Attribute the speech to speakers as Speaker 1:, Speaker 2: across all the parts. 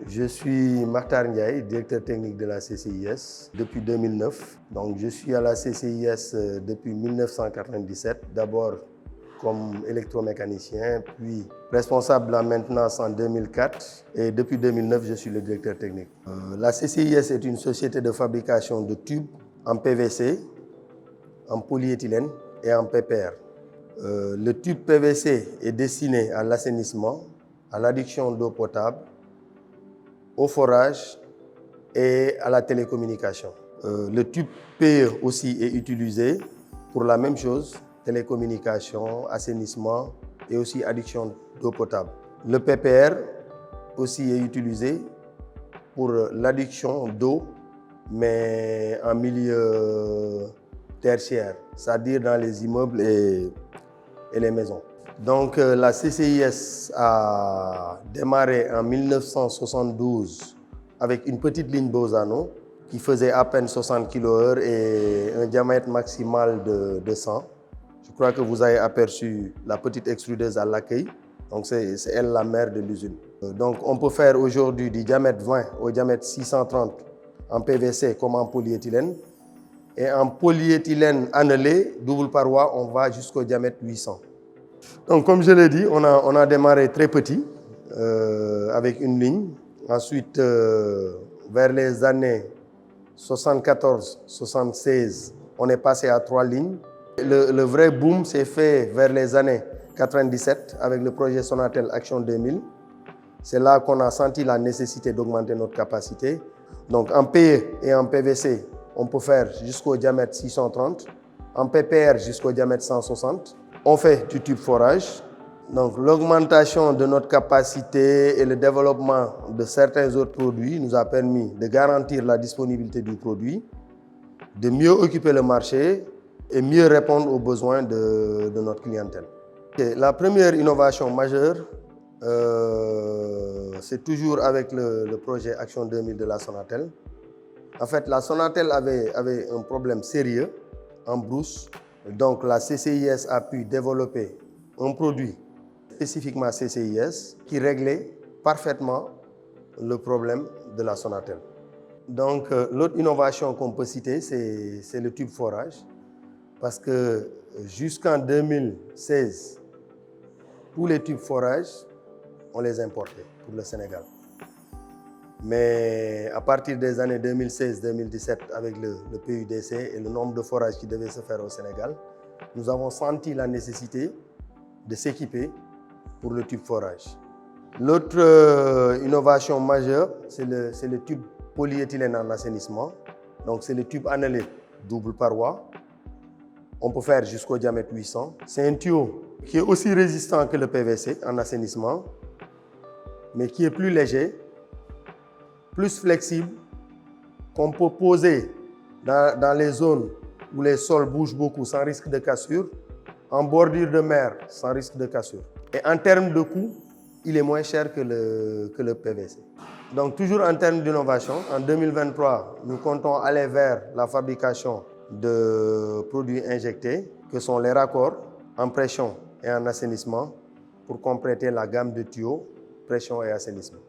Speaker 1: Je suis Makhtar Ndiaye, directeur technique de la CCIS depuis 2009. Donc, je suis à la CCIS depuis 1997, d'abord comme électromécanicien, puis responsable de la maintenance en 2004 et depuis 2009, je suis le directeur technique. La CCIS est une société de fabrication de tubes en PVC, en polyéthylène et en PPR. Le tube PVC est destiné à l'assainissement, à l'adduction d'eau potable, au forage et à la télécommunication. Le tube PE aussi est utilisé pour la même chose, télécommunication, assainissement et aussi adduction d'eau potable. Le PPR aussi est utilisé pour l'adduction d'eau, mais en milieu tertiaire, c'est-à-dire dans les immeubles et les maisons. Donc la CCIS a démarré en 1972 avec une petite ligne Bosano qui faisait à peine 60 kHz et un diamètre maximal de 100. Je crois que vous avez aperçu la petite extrudeuse à l'accueil. Donc c'est elle la mère de l'usine. Donc on peut faire aujourd'hui du diamètre 20 au diamètre 630 en PVC comme en polyéthylène. Et en polyéthylène annelé, double paroi, on va jusqu'au diamètre 800. Donc comme je l'ai dit, on a démarré très petit avec une ligne. Ensuite, vers les années 74-76, on est passé à 3 lignes. Le vrai boom s'est fait vers les années 97 avec le projet Sonatel Action 2000. C'est là qu'on a senti la nécessité d'augmenter notre capacité. Donc en PE et en PVC, on peut faire jusqu'au diamètre 630, en PPR jusqu'au diamètre 160. On fait du tube forage. Donc l'augmentation de notre capacité et le développement de certains autres produits nous a permis de garantir la disponibilité du produit, de mieux occuper le marché et mieux répondre aux besoins de notre clientèle. Et la première innovation majeure, c'est toujours avec le projet Action 2000 de la Sonatel. En fait, la Sonatel avait un problème sérieux en brousse. Donc la CCIS a pu développer un produit spécifiquement CCIS qui réglait parfaitement le problème de la Sonatel. Donc l'autre innovation qu'on peut citer, c'est le tube forage. Parce que jusqu'en 2016, tous les tubes forage, on les importait pour le Sénégal. Mais à partir des années 2016-2017, avec le PUDC et le nombre de forages qui devaient se faire au Sénégal, nous avons senti la nécessité de s'équiper pour le tube forage. L'autre innovation majeure, c'est le tube polyéthylène en assainissement. Donc c'est le tube annelé double paroi. On peut faire jusqu'au diamètre 800. C'est un tuyau qui est aussi résistant que le PVC en assainissement, mais qui est plus léger, plus flexible, qu'on peut poser dans les zones où les sols bougent beaucoup sans risque de cassure, en bordure de mer sans risque de cassure. Et en termes de coût, il est moins cher que le PVC. Donc toujours en termes d'innovation, en 2023, nous comptons aller vers la fabrication de produits injectés, que sont les raccords en pression et en assainissement, pour compléter la gamme de tuyaux, pression et assainissement.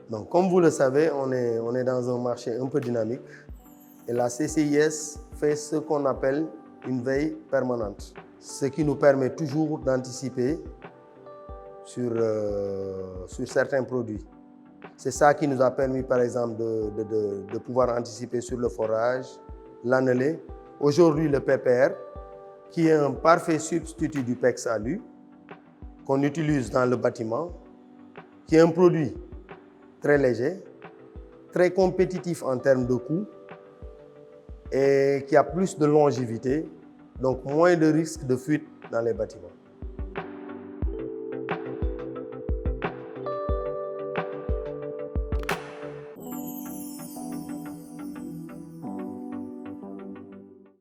Speaker 1: Donc, comme vous le savez, on est dans un marché un peu dynamique et la CCIS fait ce qu'on appelle une veille permanente, ce qui nous permet toujours d'anticiper sur certains produits. C'est ça qui nous a permis, par exemple, de pouvoir anticiper sur le forage, l'annelé. Aujourd'hui, le PPR, qui est un parfait substitut du PEX alu, qu'on utilise dans le bâtiment, qui est un produit très léger, très compétitif en termes de coût et qui a plus de longévité, donc moins de risques de fuite dans les bâtiments.